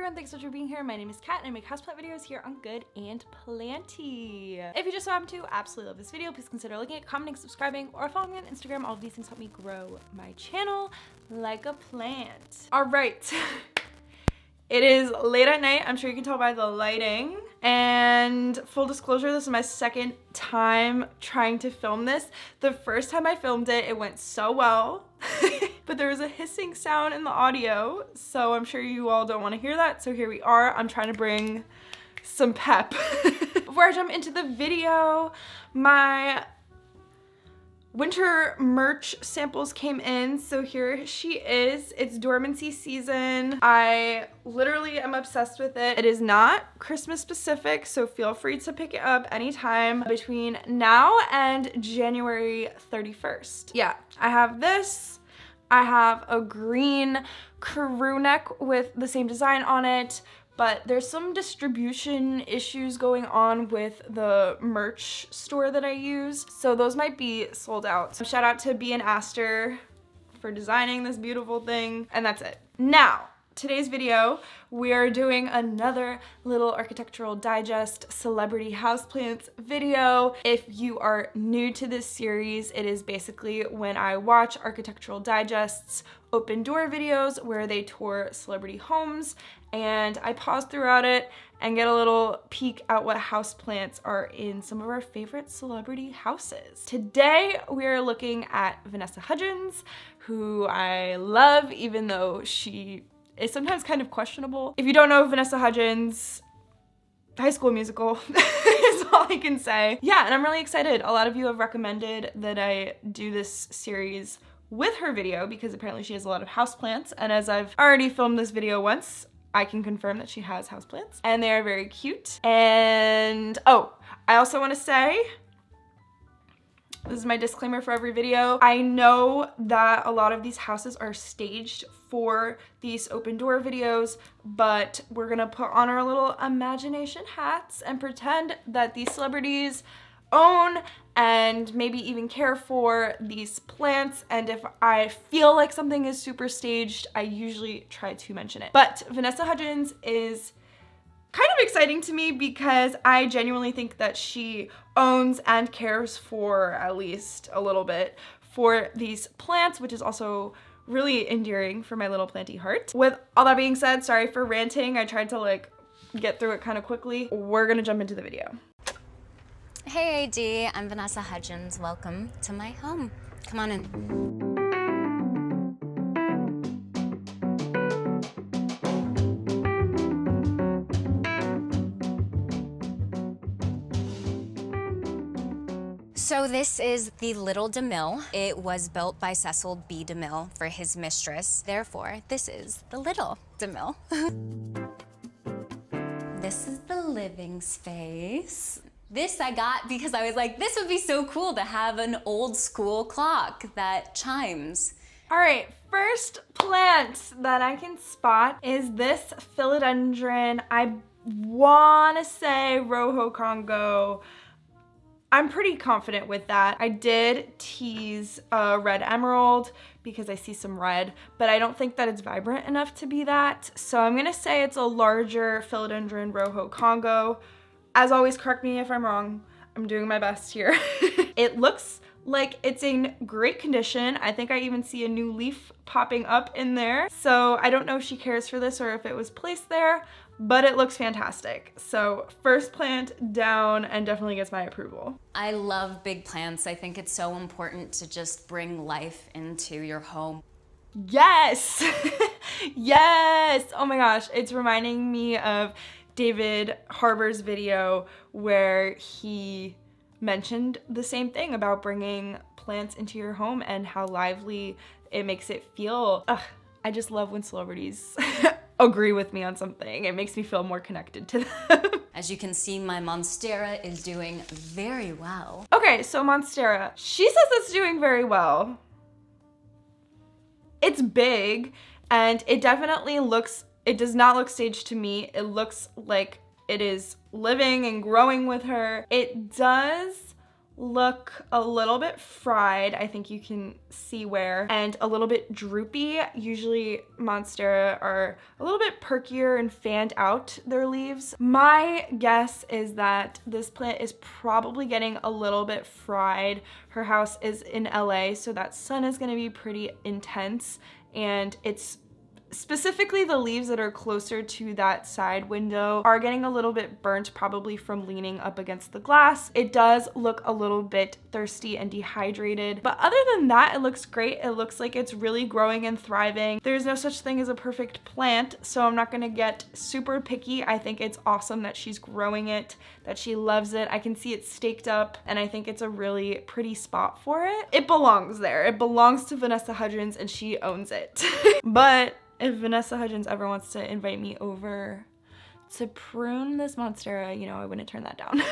everyone, thanks so much for being here. My name is Kat and I make houseplant videos here on Good and Planty. If you just so happen to absolutely love this video, please consider liking it, commenting, subscribing, or following me on Instagram. All of these things help me grow my channel like a plant. All right. It is late at night, I'm sure you can tell by the lighting. And full disclosure, this is my second time trying to film this. The first time I filmed it, it went so well, but there was a hissing sound in the audio, so I'm sure you all don't want to hear that, so here we are. I'm trying to bring some pep. Before I jump into the video, my winter merch samples came in, so here she is. It's dormancy season. I literally am obsessed with it. It is not Christmas specific, so feel free to pick it up anytime between now and January 31st. Yeah, I have this. I have a green crew neck with the same design on it, but there's some distribution issues going on with the merch store that I use, so those might be sold out. So shout out to B and Aster for designing this beautiful thing, and that's it. Now, today's video, we are doing another little Architectural Digest celebrity houseplants video. If you are new to this series, it is basically when I watch Architectural Digest's open door videos where they tour celebrity homes, and I pause throughout it and get a little peek at what houseplants are in some of our favorite celebrity houses. Today, we are looking at Vanessa Hudgens, who I love, even though she is sometimes kind of questionable. If you don't know Vanessa Hudgens, High School Musical is all I can say. Yeah, and I'm really excited. A lot of you have recommended that I do this series with her video because apparently she has a lot of houseplants, and as I've already filmed this video once, I can confirm that she has houseplants, and they are very cute. And oh, I also want to say, this is my disclaimer for every video, I know that a lot of these houses are staged for these open door videos, but we're gonna put on our little imagination hats and pretend that these celebrities own and maybe even care for these plants, and if I feel like something is super staged, I usually try to mention it. But Vanessa Hudgens is kind of exciting to me because I genuinely think that she owns and cares for, at least a little bit, for these plants, which is also really endearing for my little planty heart. With all that being said, sorry for ranting, I tried to get through it kind of quickly. We're gonna jump into the video. Hey AD, I'm Vanessa Hudgens. Welcome to my home. Come on in. So this is the Little DeMille. It was built by Cecil B. DeMille for his mistress. Therefore, this is the Little DeMille. This is the living space. This I got because I was like, this would be so cool to have an old school clock that chimes. All right, first plant that I can spot is this philodendron. I wanna say Rojo Congo. I'm pretty confident with that. I did tease red emerald because I see some red, but I don't think that it's vibrant enough to be that. So I'm gonna say it's a larger philodendron Rojo Congo. As always, correct me if I'm wrong. I'm doing my best here. It looks like it's in great condition. I think I even see a new leaf popping up in there. So I don't know if she cares for this or if it was placed there, but it looks fantastic. So first plant down and definitely gets my approval. I love big plants. I think it's so important to just bring life into your home. Yes, yes, oh my gosh. It's reminding me of David Harbour's video where he mentioned the same thing about bringing plants into your home and how lively it makes it feel. Ugh, I just love when celebrities agree with me on something. It makes me feel more connected to them. As you can see, my monstera is doing very well. Okay, so monstera, she says it's doing very well. It's big and it definitely looks, it does not look staged to me. It looks like it is living and growing with her. It does look a little bit fried. I think you can see where, and a little bit droopy. Usually monstera are a little bit perkier and fanned out their leaves. My guess is that this plant is probably getting a little bit fried. Her house is in LA, so that sun is going to be pretty intense, and it's specifically the leaves that are closer to that side window are getting a little bit burnt, probably from leaning up against the glass. It does look a little bit thirsty and dehydrated, but other than that, it looks great. It looks like it's really growing and thriving. There's no such thing as a perfect plant, so I'm not gonna get super picky. I think it's awesome that she's growing it, that she loves it. I can see it staked up, and I think it's a really pretty spot for it. It belongs there. It belongs to Vanessa Hudgens, and she owns it. But if Vanessa Hudgens ever wants to invite me over to prune this monstera, you know, I wouldn't turn that down.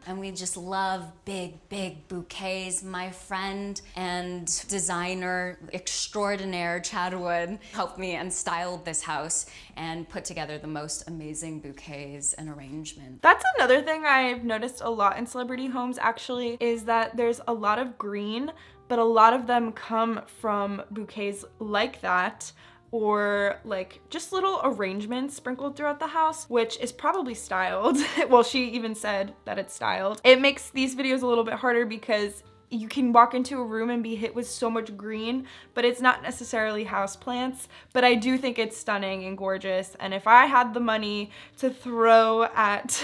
And we just love big, big bouquets. My friend and designer extraordinaire, Chad Wood, helped me and styled this house and put together the most amazing bouquets and arrangement. That's another thing I've noticed a lot in celebrity homes, actually, is that there's a lot of green, but a lot of them come from bouquets like that, or like just little arrangements sprinkled throughout the house, which is probably styled. Well, she even said that it's styled. It makes these videos a little bit harder because you can walk into a room and be hit with so much green, but it's not necessarily houseplants. But I do think it's stunning and gorgeous. And if I had the money to throw at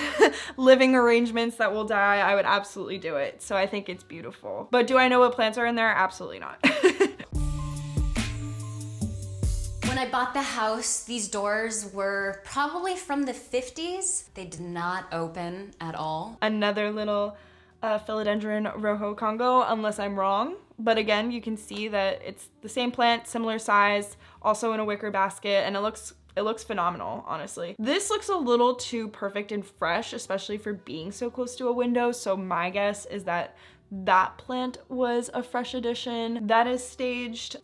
living arrangements that will die, I would absolutely do it. So I think it's beautiful. But do I know what plants are in there? Absolutely not. When I bought the house, these doors were probably from the 50s. They did not open at all. Another little philodendron rojo Congo, unless I'm wrong. But again, you can see that it's the same plant, similar size, also in a wicker basket, and it looks phenomenal, honestly. This looks a little too perfect and fresh, especially for being so close to a window. So my guess is that that plant was a fresh addition. That is staged.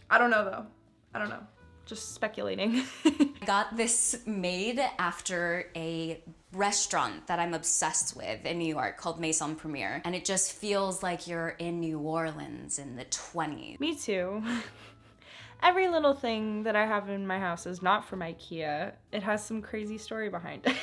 I don't know though. I don't know, just speculating. I got this made after a restaurant that I'm obsessed with in New York called Maison Premiere, and it just feels like you're in New Orleans in the 20s. Me too. Every little thing that I have in my house is not from IKEA. It has some crazy story behind it.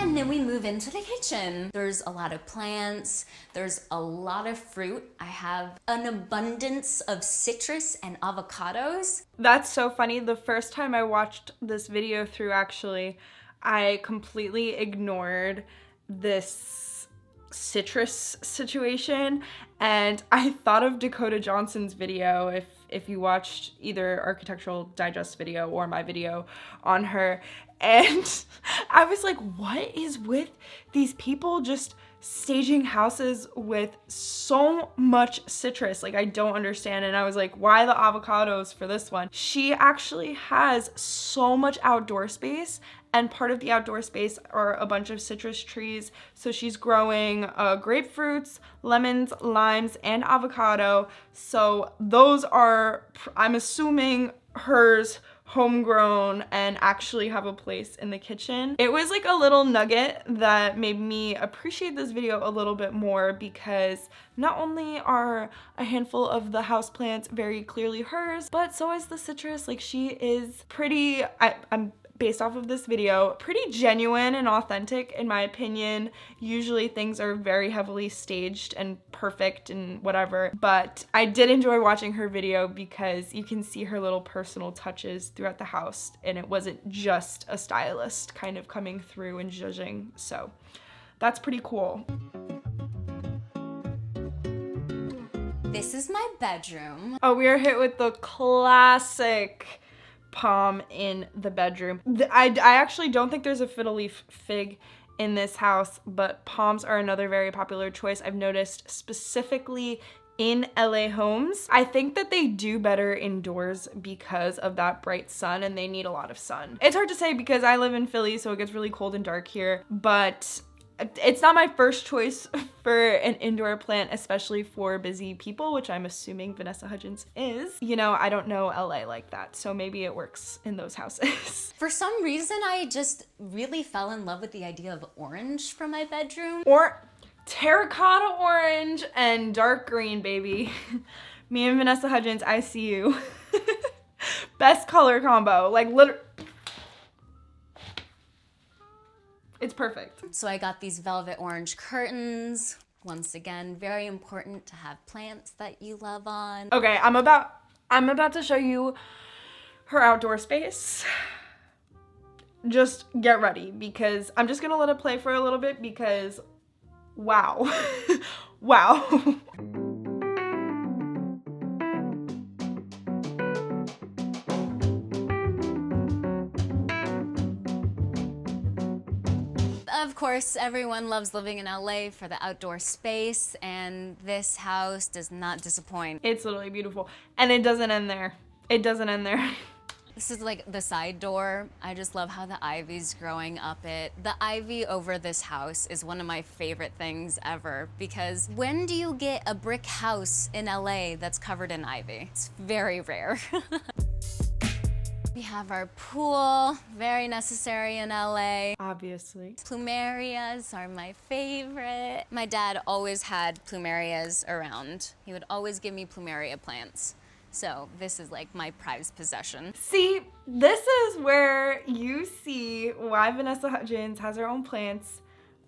And then we move into the kitchen. There's a lot of plants, there's a lot of fruit. I have an abundance of citrus and avocados. That's so funny. The first time I watched this video through, actually, I completely ignored this citrus situation, and I thought of Dakota Johnson's video, if you watched either Architectural Digest video or my video on her. And I was like, what is with these people just staging houses with so much citrus? Like, I don't understand. And I was like, why the avocados for this one? She actually has so much outdoor space, and part of the outdoor space are a bunch of citrus trees. So she's growing grapefruits, lemons, limes, and avocado. So those are, I'm assuming, hers, homegrown, and actually have a place in the kitchen. It was like a little nugget that made me appreciate this video a little bit more, because not only are a handful of the houseplants very clearly hers, but so is the citrus. Like, she is pretty, I'm based off of this video, pretty genuine and authentic in my opinion. Usually things are very heavily staged and perfect and whatever, but I did enjoy watching her video because you can see her little personal touches throughout the house, and it wasn't just a stylist kind of coming through and judging. So that's pretty cool. This is my bedroom. Oh, we are hit with the classic palm in the bedroom. I actually don't think there's a fiddle leaf fig in this house, but palms are another very popular choice I've noticed, specifically in LA homes. I think that they do better indoors because of that bright sun, and they need a lot of sun. It's hard to say because I live in Philly, so it gets really cold and dark here, but it's not my first choice for an indoor plant, especially for busy people, which I'm assuming Vanessa Hudgens is. You know, I don't know LA like that, so maybe it works in those houses. For some reason, I just really fell in love with the idea of orange for my bedroom. Or terracotta orange and dark green, baby. Me and Vanessa Hudgens, I see you. Best color combo, like literally. It's perfect. So I got these velvet orange curtains. Once again, very important to have plants that you love on. Okay, I'm about to show you her outdoor space. Just get ready because I'm just gonna let it play for a little bit because wow. Wow. Of course, everyone loves living in LA for the outdoor space, and this house does not disappoint. It's literally beautiful. And it doesn't end there. It doesn't end there. This is like the side door. I just love how the ivy's growing up it. The ivy over this house is one of my favorite things ever because when do you get a brick house in LA that's covered in ivy? It's very rare. We have our pool, very necessary in LA. Obviously. Plumerias are my favorite. My dad always had plumerias around. He would always give me plumeria plants. So this is like my prized possession. See, this is where you see why Vanessa Hudgens has her own plants.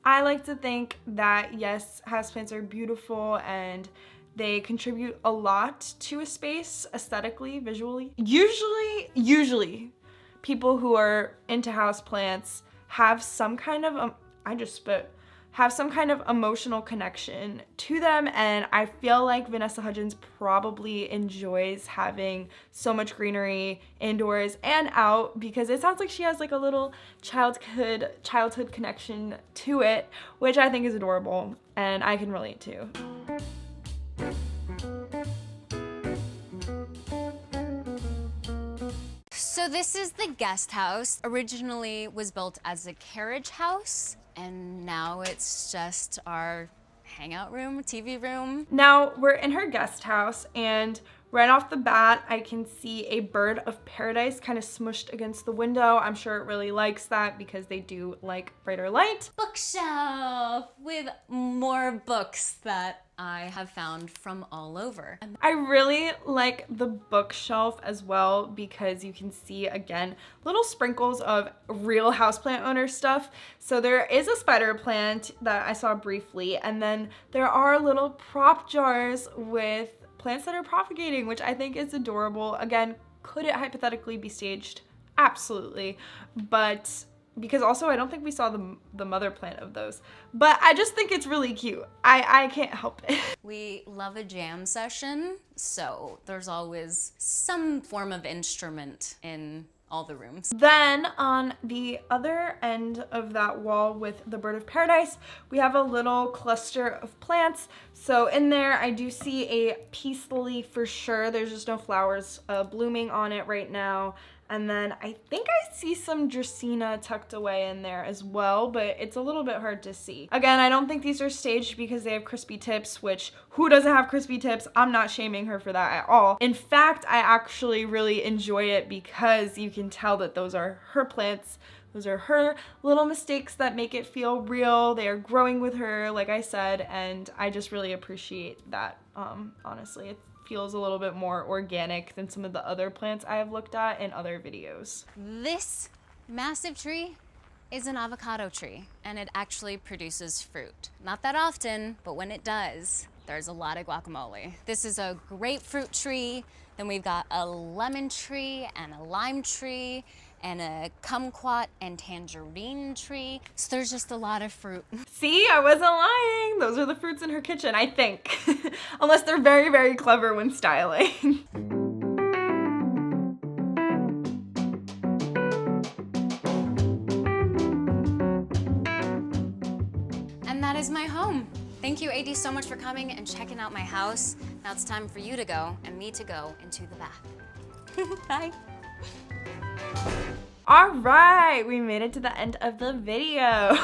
I like to think that yes, houseplants are beautiful and they contribute a lot to a space aesthetically, visually. Usually, people who are into houseplants have some kind of, have some kind of emotional connection to them, and I feel like Vanessa Hudgens probably enjoys having so much greenery indoors and out because it sounds like she has like a little childhood connection to it, which I think is adorable and I can relate to. So this is the guest house. Originally was built as a carriage house, and now it's just our hangout room, TV room. Now we're in her guest house, and right off the bat, I can see a bird of paradise kind of smushed against the window. I'm sure it really likes that because they do like brighter light. Bookshelf with more books that I have found from all over. I really like the bookshelf as well because you can see, again, little sprinkles of real houseplant owner stuff. So there is a spider plant that I saw briefly, and then there are little prop jars with plants that are propagating, which I think is adorable. Again, could it hypothetically be staged? Absolutely. But because also I don't think we saw the mother plant of those, but I just think it's really cute. I can't help it. We love a jam session, so there's always some form of instrument in all the rooms. Then on the other end of that wall with the bird of paradise, we have a little cluster of plants. So in there, I do see a peace lily for sure. There's just no flowers blooming on it right now. And then I think I see some Dracaena tucked away in there as well, but it's a little bit hard to see. Again, I don't think these are staged because they have crispy tips, which who doesn't have crispy tips? I'm not shaming her for that at all. In fact, I actually really enjoy it because you can tell that those are her plants. Those are her little mistakes that make it feel real. They are growing with her, like I said, and I just really appreciate that, honestly. It feels a little bit more organic than some of the other plants I have looked at in other videos. This massive tree is an avocado tree, and it actually produces fruit. Not that often, but when it does, there's a lot of guacamole. This is a grapefruit tree, then we've got a lemon tree and a lime tree, and a kumquat and tangerine tree. So there's just a lot of fruit. See, I wasn't lying. Those are the fruits in her kitchen, I think. Unless they're very, very clever when styling. And that is my home. Thank you, AD, so much for coming and checking out my house. Now it's time for you to go and me to go into the bath. Bye. All right, we made it to the end of the video.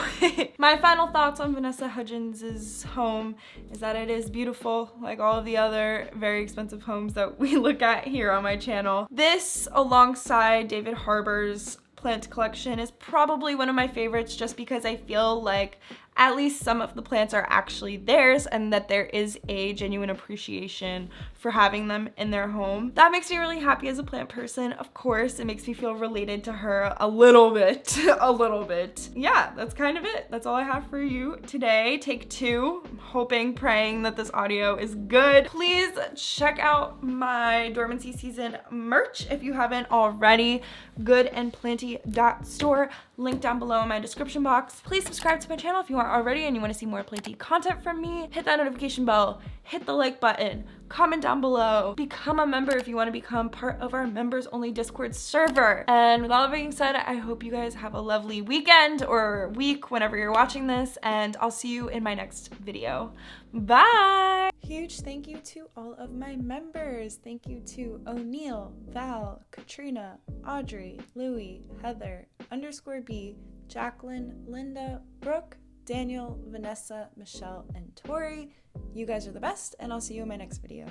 My final thoughts on Vanessa Hudgens' home is that it is beautiful, like all of the other very expensive homes that we look at here on my channel. This, alongside David Harbour's plant collection, is probably one of my favorites just because I feel like at least some of the plants are actually theirs and that there is a genuine appreciation for having them in their home. That makes me really happy as a plant person. Of course, it makes me feel related to her a little bit, a little bit. Yeah, that's kind of it. That's all I have for you today. Take two. I'm hoping, praying that this audio is good. Please check out my dormancy season merch if you haven't already. goodandplenty.store. Link down below in my description box. Please subscribe to my channel if you aren't already and you want to see more plenty content from me. Hit that notification bell, hit the like button, comment down below, become a member if you want to become part of our members only Discord server. And with all that being said, I hope you guys have a lovely weekend or week whenever you're watching this, and I'll see you in my next video. Bye! Huge thank you to all of my members. Thank you to O'Neill, Val, Katrina, Audrey, Louie, Heather, _B, Jacqueline, Linda, Brooke, Daniel, Vanessa, Michelle, and Tori. You guys are the best, and I'll see you in my next video.